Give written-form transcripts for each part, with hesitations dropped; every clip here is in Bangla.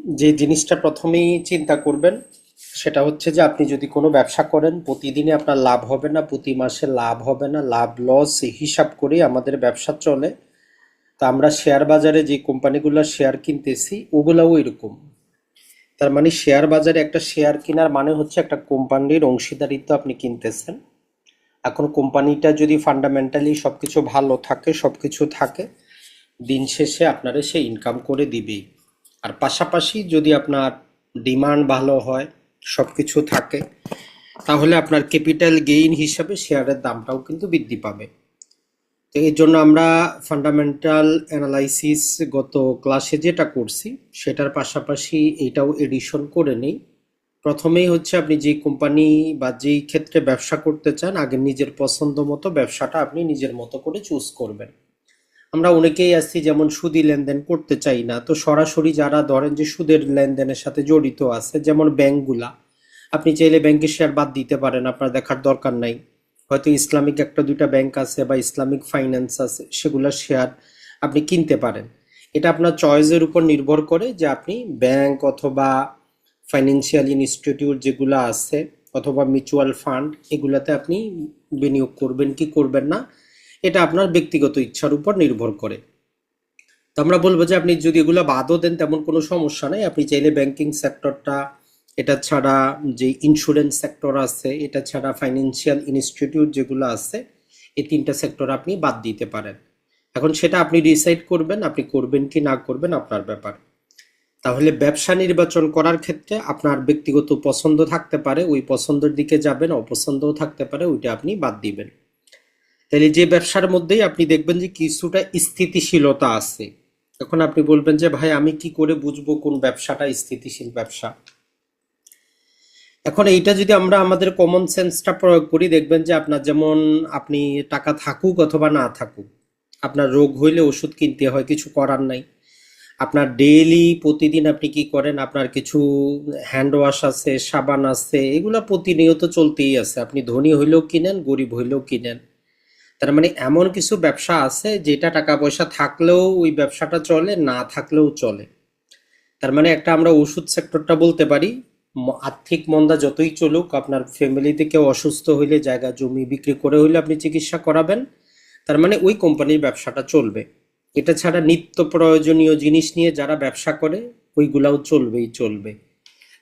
যে জিনিসটা প্রথমেই চিন্তা করবেন সেটা হচ্ছে যে আপনি যদি কোনো ব্যবসা করেন প্রতিদিনই আপনার লাভ হবে না, প্রতি মাসে লাভ হবে না, লাভ লস হিসাব করেই আমাদের ব্যবসা চলে। তা আমরা শেয়ার বাজারে যে কোম্পানিগুলোর শেয়ার কিনতেছি ওগুলাও এরকম। তার মানে শেয়ার বাজারে একটা শেয়ার কেনার মানে হচ্ছে একটা কোম্পানির অংশীদারিত্ব আপনি কিনতেছেন। এখন কোম্পানিটা যদি ফান্ডামেন্টালি সবকিছু ভালো থাকে, সবকিছু থাকে, দিন শেষে আপনারা সে ইনকাম করে দিবেই। আর পাশাপাশি যদি আপনার ডিমান্ড ভালো হয়, সবকিছু থাকে, তাহলে আপনার ক্যাপিটাল গেইন হিসাবে শেয়ারের দামটাও কিন্তু বৃদ্ধি পাবে। তো এই জন্য আমরা ফান্ডামেন্টাল অ্যানালাইসিস গত ক্লাসে যেটা করছি সেটার পাশাপাশি এইটাও এডিশন করে নেই। প্রথমেই হচ্ছে আপনি যে কোম্পানি বা যেই ক্ষেত্রে ব্যবসা করতে চান আগে নিজের পছন্দ মতো ব্যবসাটা আপনি নিজের মতো করে চুজ করবেন। আমরা অনেকেই আছি যেমন সুদি লেনদেন করতে চাই না, তো সরাসরি যারা ধরেন যে সুদের লেনদেনের সাথে জড়িত আছে যেমন ব্যাংকগুলা, আপনি চাইলে ব্যাংকের শেয়ার বাদ দিতে পারেন, আপনার দেখার দরকার নাই। হয়তো ইসলামিক একটা দুইটা ব্যাংক আছে বা ইসলামিক ফাইন্যান্স আছে, সেগুলোর শেয়ার আপনি কিনতে পারেন। এটা আপনার চয়েসের উপর নির্ভর করে যে আপনি ব্যাংক অথবা ফাইন্যান্সিয়াল ইনস্টিটিউট যেগুলো আছে অথবা মিউচুয়াল ফান্ড এগুলাতে আপনি বিনিয়োগ করবেন কি করবেন না, এটা আপনার ব্যক্তিগত ইচ্ছার উপর নির্ভর করে। তো আমরা বলবো যে আপনি যদি এগুলো বাদও দেন তেমন কোনো সমস্যা নেই, আপনি চাইলে ব্যাংকিং সেক্টরটা, এটা ছাড়া যে ইন্স্যুরেন্স সেক্টর আছে, এটা ছাড়া ফাইন্যান্সিয়াল ইনস্টিটিউট যেগুলো আছে, এই তিনটা সেক্টর আপনি বাদ দিতে পারেন। এখন সেটা আপনি ডিসাইড করবেন, আপনি করবেন কি না করবেন আপনার ব্যাপার। তাহলে ব্যবসা নির্বাচন করার ক্ষেত্রে আপনার ব্যক্তিগত পছন্দ থাকতে পারে, ওই পছন্দের দিকে যাবেন, অপছন্দও থাকতে পারে, ওইটা আপনি বাদ দিবেন। তাহলে যে ব্যবসার মধ্যেই আপনি দেখবেন যে কিছুটা স্থিতিশীলতা আছে। এখন আপনি বলবেন যে ভাই আমি কি করে বুঝবো কোন ব্যবসাটা স্থিতিশীল ব্যবসা। এখন এইটা যদি আমরা আমাদের কমন সেন্সটা প্রয়োগ করি দেখবেন যে আপনার যেমন আপনি টাকা থাকুক অথবা না থাকুক, আপনার রোগ হইলে ওষুধ কিনতে হয়, কিছু করার নাই। আপনার ডেইলি প্রতিদিন আপনি কি করেন, আপনার কিছু হ্যান্ড ওয়াশ আছে, সাবান আছে, এগুলা প্রতিনিয়ত চলতেই আছে, আপনি ধনী হইলেও কিনেন, গরিব হইলেও কিনেন। তার মানে এমন কিছু ব্যবসা আছে যেটা টাকা পয়সা থাকলেও ওই ব্যবসাটা চলে, না থাকলেও চলে। তার মানে একটা আমরা ওষুধ সেক্টরটা বলতে পারি, আর্থিক মন্দা যতই চলুক, আপনার ফ্যামিলিতে কেউ অসুস্থ হইলে জায়গা জমি বিক্রি করে হইলে আপনি চিকিৎসা করাবেন, তার মানে ওই কোম্পানির ব্যবসাটা চলবে। এটা ছাড়া নিত্য প্রয়োজনীয় জিনিস নিয়ে যারা ব্যবসা করে ওইগুলাও চলবেই চলবে।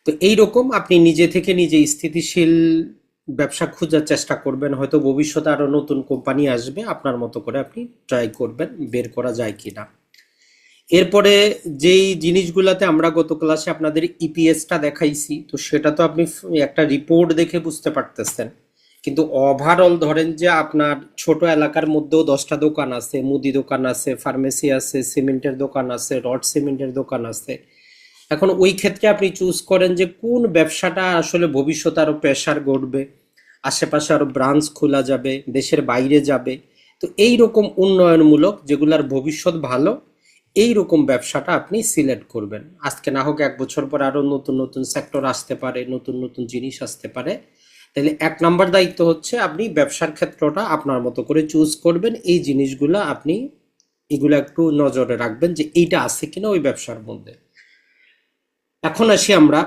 তো এইরকম আপনি নিজে থেকে নিজে স্থিতিশীল ব্যবসা খোঁজার চেষ্টা করবেন, হয়তো ভবিষ্যতে আরো নতুন কোম্পানি আসবে, আপনার মতো করে আপনি ট্রাই করবেন বের করা যায় কিনা। এরপরে যেই জিনিসগুলাতে আমরা গত ক্লাসে আপনাদের ইপিএসটা দেখাইছি, তো সেটা তো আপনি একটা রিপোর্ট দেখে বুঝতে পারতেছেন। কিন্তু ওভারঅল ধরেন যে আপনার ছোট এলাকার মধ্যেও 10টা দোকান আছে, মুদি দোকান আছে, ফার্মেসি আছে, সিমেন্টের দোকান আছে, রড সিমেন্টের দোকান আছে। এখন ওই ক্ষেত্রে আপনি চুজ করেন যে কোন ব্যবসাটা আসলে ভবিষ্যতে আরো প্রেসার গড়বে, আশেপাশে আরো ব্রাঞ্চ খোলা যাবে, দেশের বাইরে যাবে। তো এই রকম উন্নয়নমূলক যেগুলার ভবিষ্যৎ ভালো, এই রকম ব্যবসাটা আপনি সিলেক্ট করবেন। আজকে না হোক 1 বছর পর আরো নতুন নতুন সেক্টর আসতে পারে, নতুন নতুন জিনিস আসতে পারে। তাহলে 1 নম্বর দায়িত্ব হচ্ছে আপনি ব্যবসার ক্ষেত্রটা আপনার মতো করে চুজ করবেন, এই জিনিসগুলো আপনি এগুলো একটু নজরে রাখবেন যে এইটা আছে কিনা ওই ব্যবসার মধ্যে। এখন আসি আমরা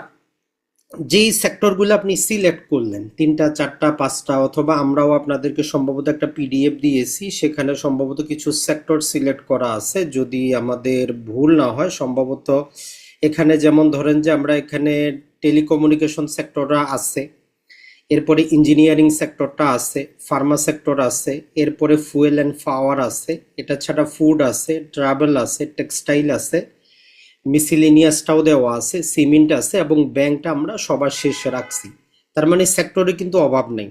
যেই সেক্টরগুলো আপনি সিলেক্ট করলেন, 3টা 4টা 5টা, অথবা আমরাও আপনাদেরকে সম্ভবত একটা পিডিএফ দিয়েছি, সেখানে সম্ভবত কিছু সেক্টর সিলেক্ট করা আছে, যদি আমাদের ভুল না হয় সম্ভবত এখানে যেমন ধরেন যে আমরা এখানে টেলিকমিউনিকেশন সেক্টরটা আছে, এরপরে ইঞ্জিনিয়ারিং সেক্টরটা আছে, ফার্মা সেক্টর আছে, এরপরে ফুয়েল অ্যান্ড পাওয়ার আছে, এটা ছাড়া ফুড আছে, ট্রাভেল আছে, টেক্সটাইল আছে, মিসিলিনিয়াসটাও দেওয়া আছে, সিমেন্ট আছে, এবং ব্যাংকটা আমরা সবার শেষে রাখছি। তার মানে সেক্টরে কিন্তু অভাব নেই।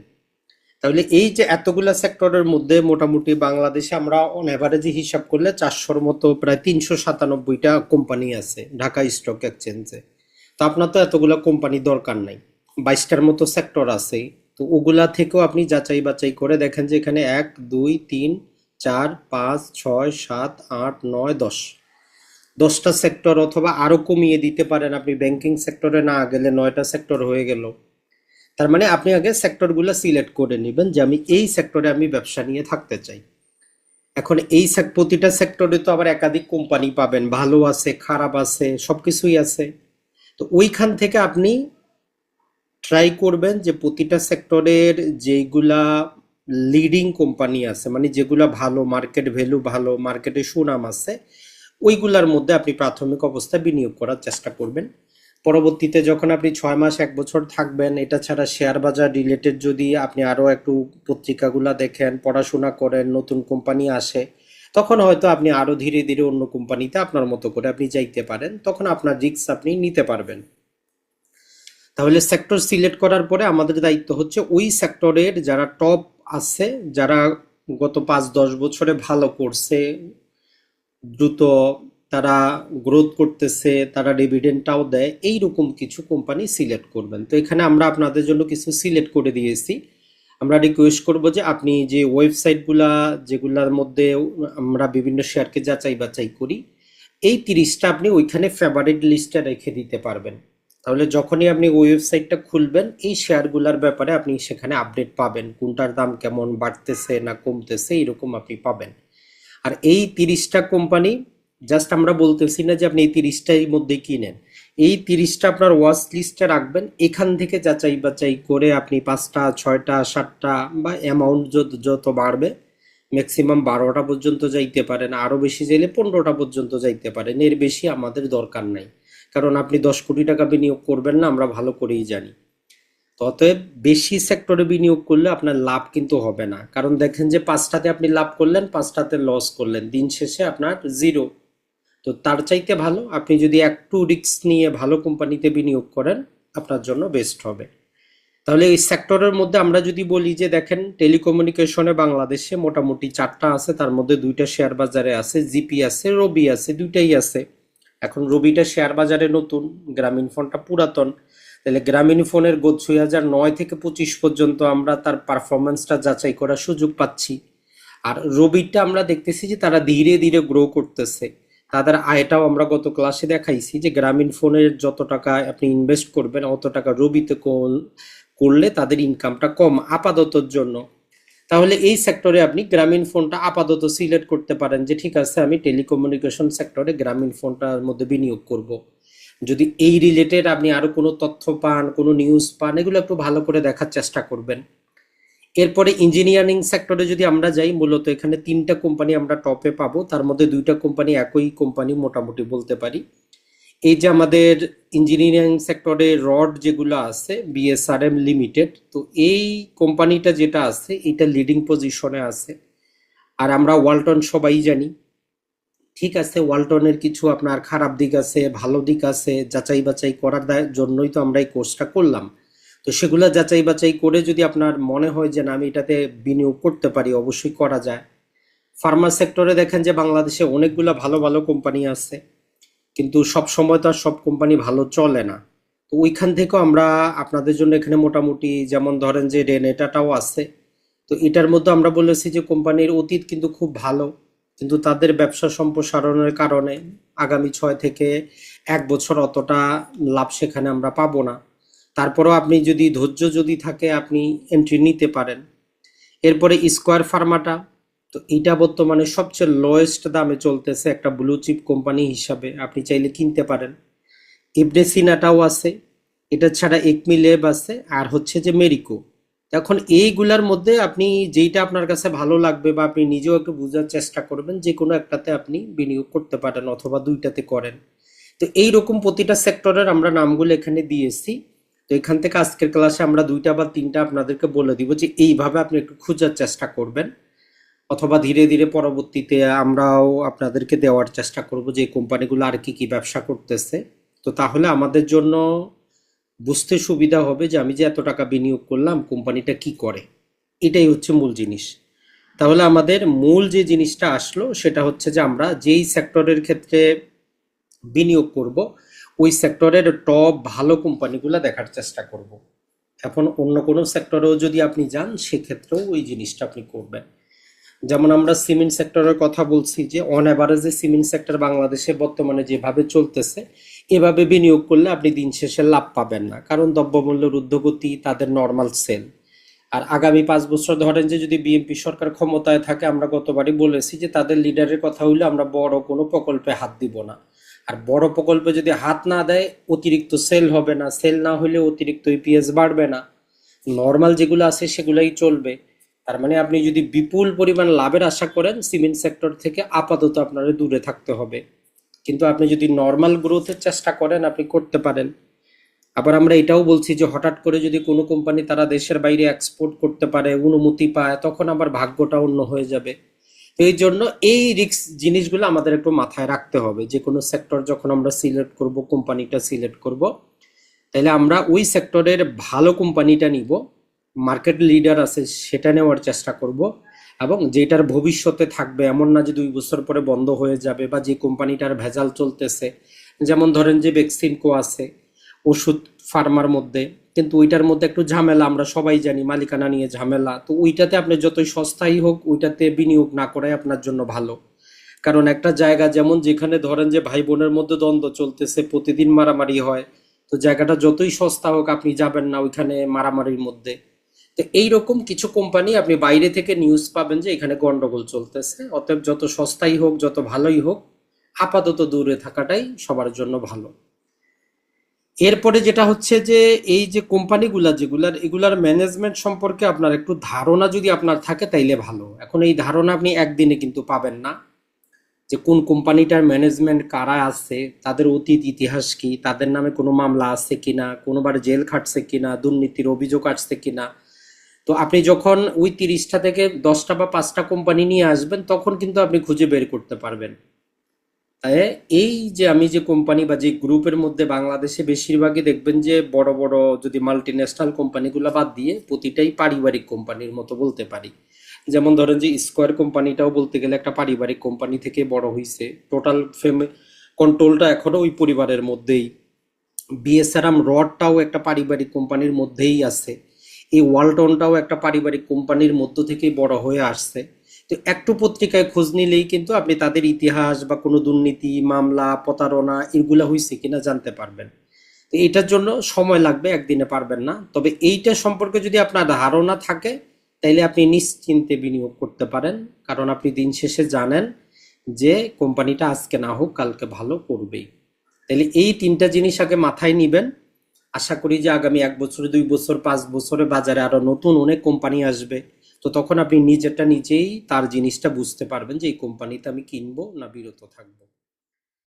তাহলে এই যে এতগুলা সেক্টরের মধ্যে মোটামুটি বাংলাদেশে আমরা অন অ্যাভারেজে হিসাব করলে 400-র মতো, প্রায় 397টা কোম্পানি আছে ঢাকা স্টক এক্সচেঞ্জে। তো আপনার তো এতগুলা কোম্পানি দরকার নাই, 22টার মতো সেক্টর আছে। তো ওগুলা থেকেও আপনি যাচাই বাছাই করে দেখেন যে এখানে 1 2 3 4 5 6 7 8 9 10, 10টা সেক্টর, অথবা আরো কমিয়ে দিতে পারেন, আপনি ব্যাংকিং সেক্টরে না গেলে 9টা সেক্টর হয়ে গেল। তার মানে আপনি আগে সেক্টরগুলো সিলেক্ট করে নেবেন যে আমি এই সেক্টরে আমি ব্যবসা নিয়ে থাকতে চাই। এখন এই প্রতিটা সেক্টরে তো আবার একাধিক কোম্পানি পাবেন, ভালো আছে, খারাপ আছে, সবকিছুই আছে। তো ওইখান থেকে আপনি ট্রাই করবেন যে প্রতিটা সেক্টরের যেগুলা লিডিং কোম্পানি আছে, মানে যেগুলা ভালো, মার্কেট ভ্যালু ভালো, মার্কেটে সুনাম আছে, ওইগুলার মধ্যে আপনি প্রাথমিক অবস্থায় বিনিয়োগ করার চেষ্টা করবেন। পরবর্তীতে যখন আপনি 6 মাস 1 বছর থাকবেন, এটা ছাড়া শেয়ার বাজার রিলেটেড যদি আপনি আরো একটু পত্রিকাগুলা দেখেন, পড়াশোনা করেন, নতুন কোম্পানি আসে, তখন হয়তো আপনি আরো ধীরে ধীরে অন্য কোম্পানিতে আপনার মতো করে আপনি যাইতে পারেন, তখন আপনার রিস্ক আপনি নিতে পারবেন। তাহলে সেক্টর সিলেক্ট করার পরে আমাদের দায়িত্ব হচ্ছে ওই সেক্টরের যারা টপ আছে, যারা গত 5-10 বছরে ভালো করছে, দ্রুত তারা গ্রোথ করতেছে, তারা ডিভিডেন্ডটাও দেয়, এইরকম কিছু কোম্পানি সিলেক্ট করবেন। তো এখানে আমরা আপনাদের জন্য কিছু সিলেক্ট করে দিয়েছি। আমরা রিকোয়েস্ট করব যে আপনি যে ওয়েবসাইটগুলা যেগুলোর মধ্যে আমরা বিভিন্ন শেয়ারকে যাচাই বাছাই করি, এই 30টা আপনি ওইখানে ফেভারিট লিস্টে রেখে দিতে পারবেন। তাহলে যখনই আপনি ওই ওয়েবসাইটটা খুলবেন, এই শেয়ারগুলোর ব্যাপারে আপনি সেখানে আপডেট পাবেন, কোনটার দাম কেমন বাড়তেছে না কমতেছে, এরকম আপনি পাবেন। আর এই 30টা কোম্পানি জাস্ট আমরা বলতেছি না যে আপনি এই 30টার মধ্যে কিনেন, এই 30টা আপনার ওয়াচ লিস্টে রাখবেন। এখান থেকে যাচাই বাছাই করে আপনি 5টা 6টা 7টা বা অ্যামাউন্ট যত বাড়বে, ম্যাক্সিমাম 12টা পর্যন্ত যাইতে পারেন, আরো বেশি চাইলে 15টা পর্যন্ত যাইতে পারেন, এর বেশি আমাদের দরকার নাই। কারণ আপনি 10 কোটি টাকা বিনিয়োগ করবেন না, আমরা ভালো করেই জানি। তো অতএব বেশি সেক্টরে বিনিয়োগ করলে আপনার লাভ কিন্তু হবে না। কারণ দেখেন যে 5টাতে আপনি লাভ করলেন, 5টাতে লস করলেন, দিন শেষে আপনার জিরো। তো তার চাইতে ভালো আপনি যদি একটু রিস্ক নিয়ে ভালো কোম্পানিতে বিনিয়োগ করেন, আপনার জন্য বেস্ট হবে। তাহলে এই সেক্টরের মধ্যে আমরা যদি বলি যে দেখেন, টেলিকমিউনিকেশনে বাংলাদেশে মোটামুটি 4টা আছে, তার মধ্যে 2টা শেয়ার বাজারে আছে, জিপি আছে, রবি আছে, দুইটাই আছে। এখন রবিটা শেয়ার বাজারে নতুন, গ্রামীণ ফোনটা পুরাতন। তাহলে গ্রামীণ ফোনের 2009 থেকে 25 পর্যন্ত আমরা তার পারফরমেন্সটা যাচাই করার সুযোগ পাচ্ছি। আর রবিটা আমরা দেখতেছি যে তারা ধীরে ধীরে গ্রো করতেছে, তাদের আয়টাও আমরা গত ক্লাসে দেখাইছি যে গ্রামীণ ফোনের যত টাকা আপনি ইনভেস্ট করবেন, অত টাকা রবিতে করলে তাদের ইনকামটা কম আপাততর জন্য। তাহলে এই সেক্টরে আপনি গ্রামীণ ফোনটা আপাতত সিলেক্ট করতে পারেন যে ঠিক আছে, আমি টেলিকমিউনিকেশন সেক্টরে গ্রামীণ ফোনটার মধ্যে বিনিয়োগ করব। যদি এই রিলেটেড আপনি আরো কোনো তথ্য পান, কোনো নিউজ পান, এগুলো একটু ভালো করে দেখার চেষ্টা করবেন। এরপরে ইঞ্জিনিয়ারিং সেক্টরে যদি আমরা যাই, মূলত এখানে 3টা কোম্পানি আমরা টপে পাবো, তার মধ্যে 2টা কোম্পানি একই কোম্পানি মোটামুটি বলতে পারি। এই যে আমাদের ইঞ্জিনিয়ারিং সেক্টরে রড যেগুলো আছে, বিএসআরএম লিমিটেড, তো এই কোম্পানিটা যেটা আছে এটা লিডিং পজিশনে আছে। আর আমরা ওয়ালটন সবাই জানি, ঠিক আছে, ওয়ালটনের কিছু আপনার খারাপ দিক আছে, ভালো দিক আছে, যাচাই বাছাই করার জন্যই তো আমরা এই কোর্সটা করলাম। তো সেগুলো যাচাই বাছাই করে যদি আপনার মনে হয় যে না আমি এটাতে বিনিয়োগ করতে পারি, অবশ্যই করা যায়। ফার্মা সেক্টরে দেখেন যে বাংলাদেশে অনেকগুলো ভালো ভালো কোম্পানি আছে, কিন্তু সব সময় তো আর সব কোম্পানি ভালো চলে না। তো ওইখান থেকেও আমরা আপনাদের জন্য এখানে মোটামুটি, যেমন ধরেন যে রেনেটাটাও আছে। তো এটার মধ্যে আমরা বলেছি যে কোম্পানির অতীত কিন্তু খুব ভালো, কিন্তু তাদের ব্যবসা সম্প্রসারণের কারণে আগামী 6 থেকে 1 বছর অতটা লাভ সেখানে আমরা পাবো না। তারপরেও আপনি যদি ধৈর্য যদি থাকে, আপনি এন্ট্রি নিতে পারেন। এরপরে স্কোয়ার ফার্মাটা, তো এটা বর্তমানে সবচেয়ে লোয়েস্ট দামে চলতেছে, একটা ব্লু চিপ কোম্পানি হিসাবে আপনি চাইলে কিনতে পারেন। ইবনে সিনাটাও আছে, এটা ছাড়া একমি ল্যাব আছে, আর হচ্ছে যে মেরিকো। এখন এইগুলার মধ্যে আপনি যেইটা আপনার কাছে ভালো লাগবে বা আপনি নিজেও একটু বোঝার চেষ্টা করবেন, যে কোনো একটাতে আপনি বিনিয়োগ করতে পারেন অথবা 2টাতে করেন। তো এইরকম প্রতিটা সেক্টরের আমরা নামগুলো এখানে দিয়েছি। তো এখান থেকে আজকের ক্লাসে আমরা 2টা বা 3টা আপনাদেরকে বলে দিব যে এইভাবে আপনি একটু খোঁজার চেষ্টা করবেন, অথবা ধীরে ধীরে পরবর্তীতে আমরাও আপনাদেরকে দেওয়ার চেষ্টা করব যে এই কোম্পানিগুলো আর কি কি ব্যবসা করতেছে। তো তাহলে আমাদের জন্য বুঝতে সুবিধা হবে যে আমি যে এত টাকা বিনিয়োগ করলাম, কোম্পানিটা কি করে, এটাই হচ্ছে মূল জিনিস। তাহলে আমাদের মূল যে জিনিসটা আসলো সেটা হচ্ছে যে আমরা যেই সেক্টরের ক্ষেত্রে বিনিয়োগ করব, ওই সেক্টরের টপ ভালো কোম্পানিগুলো দেখার চেষ্টা করব। এখন অন্য কোনো সেক্টরেও যদি আপনি যান, সেক্ষেত্রেও ওই জিনিসটা আপনি করবেন। যেমন আমরা সিমেন্ট সেক্টরের কথা বলছি যে অন অ্যাভারেজে সিমেন্ট সেক্টর বাংলাদেশে বর্তমানে যেভাবে চলতেছে, এভাবে বিনিয়োগ করলে আপনি দিন শেষে লাভ পাবেন না, কারণ দ্রব্যমূল্যের ঊর্ধ্বগতি, তাদের নর্মাল সেল। আর আগামী 5 বছর ধরেন যে যদি বিএনপি সরকার ক্ষমতায় থাকে, আমরা গতবারই বলেছি যে তাদের লিডারের কথা হইলে আমরা বড় কোনো প্রকল্পে হাত দিব না, আর বড় প্রকল্পে যদি হাত না দেয় অতিরিক্ত সেল হবে না, সেল না হলে অতিরিক্ত ইপিএস বাড়বে না, নর্মাল যেগুলো আছে সেগুলাই চলবে। তার মানে আপনি যদি বিপুল পরিমাণ লাভের আশা করেন সিমেন্ট সেক্টর থেকে আপাতত আপনার দূরে থাকতে হবে। কিন্তু আপনি যদি নর্মাল গ্রোথের চেষ্টা করেন আপনি করতে পারেন। আবার আমরা এটাও বলছি যে হঠাৎ করে যদি কোনো কোম্পানি তারা দেশের বাইরে এক্সপোর্ট করতে পারে, অনুমতি পায়, তখন আবার ভাগ্যটা অন্য হয়ে যাবে। তো এই জন্য এই রিস্ক জিনিসগুলো আমাদের একটু মাথায় রাখতে হবে। যে কোনো সেক্টর যখন আমরা সিলেক্ট করব, কোম্পানিটা সিলেক্ট করব, তাহলে আমরা ওই সেক্টরের ভালো কোম্পানিটা নিব, মার্কেট লিডার আছে সেটা নেওয়ার চেষ্টা করব, এবং যেটার ভবিষ্যতে থাকবে, এমন না যে 2 বছর পরে বন্ধ হয়ে যাবে, বা যে কোম্পানিটার ভেজাল চলতেছে। যেমন ধরেন যে ভ্যাকসিনকো আছে ওষুধ ফার্মার মধ্যে, কিন্তু ওইটার মধ্যে একটু ঝামেলা, আমরা সবাই জানি মালিকানা নিয়ে ঝামেলা। তো ওইটাতে আপনি যতই সস্তাই হোক ওইটাতে বিনিয়োগ না করাই আপনার জন্য ভালো। কারণ একটা জায়গা যেমন যেখানে ধরেন যে ভাই বোনের মধ্যে দ্বন্দ্ব চলতেছে, প্রতিদিন মারামারি হয়, তো জায়গাটা যতই সস্তা হোক আপনি যাবেন না ওইখানে মারামারির মধ্যে। তো এইরকম কিছু কোম্পানি আপনি বাইরে থেকে নিউজ পাবেন যে এখানে গন্ডগোল চলতেছে, অতএব যত সস্তাই হোক যত ভালোই হোক আপাতত দূরে থাকাটাই সবার জন্য ভালো। এরপরে যেটা হচ্ছে যে এই যে কোম্পানিগুলা যেগুলার এগুলার ম্যানেজমেন্ট সম্পর্কে আপনার একটু ধারণা যদি আপনার থাকে তাইলে ভালো। এখন এই ধারণা আপনি একদিনে কিন্তু পাবেন না, যে কোন কোম্পানিটার ম্যানেজমেন্ট কারা আছে, তাদের অতীত ইতিহাস কি, তাদের নামে কোনো মামলা আছে কিনা, কোনোবার জেল খাটছে কিনা, দুর্নীতির অভিযোগ আসছে কিনা। তো আপনি যখন ওই 30টা থেকে 10টা বা 5টা কোম্পানি নিয়ে আসবেন তখন কিন্তু আপনি খুঁজে বের করতে পারবেন। তাই এই যে আমি যে কোম্পানি বা যে গ্রুপের মধ্যে বাংলাদেশে বেশিরভাগই দেখবেন যে বড় বড়, যদি মাল্টি ন্যাশনাল কোম্পানিগুলো বাদ দিয়ে প্রতিটাই পারিবারিক কোম্পানির মতো বলতে পারি। যেমন ধরেন যে স্কোয়ার কোম্পানিটাও বলতে গেলে একটা পারিবারিক কোম্পানি থেকে বড় হয়েছে, টোটাল কন্ট্রোলটা এখনো ওই পরিবারের মধ্যেই। বিএসআরএম রডটাও একটা পারিবারিক কোম্পানির মধ্যেই আছে, এই ওয়ালটনটাও একটা পারিবারিক কোম্পানির মধ্য থেকেই বড় হয়ে আসছে। তো একটু পত্রিকায় খোঁজ নিলেই কিন্তু আপনি তাদের ইতিহাস বা কোনো দুর্নীতি মামলা প্রতারণা এগুলা হয়েছে কিনা জানতে পারবেন। তো এটার জন্য সময় লাগবে, একদিনে পারবেন না। তবে এইটা সম্পর্কে যদি আপনার ধারণা থাকে তাইলে আপনি নিশ্চিন্তে বিনিয়োগ করতে পারেন, কারণ আপনি দিন শেষে জানেন যে কোম্পানিটা আজকে না হোক কালকে ভালো করবেই। তাহলে এই 3টা জিনিস আগে মাথায় নিবেন। আশা করি যে আগামী 1 বছর 2 বছর 5 বছরে বাজারে আরো নতুন অনেক কোম্পানি আসবে। তো তখন আপনি নিজেরটা নিজেই তার জিনিসটা বুঝতে পারবেন যে এই কোম্পানিতে আমি কিনবো না বিরত থাকবো।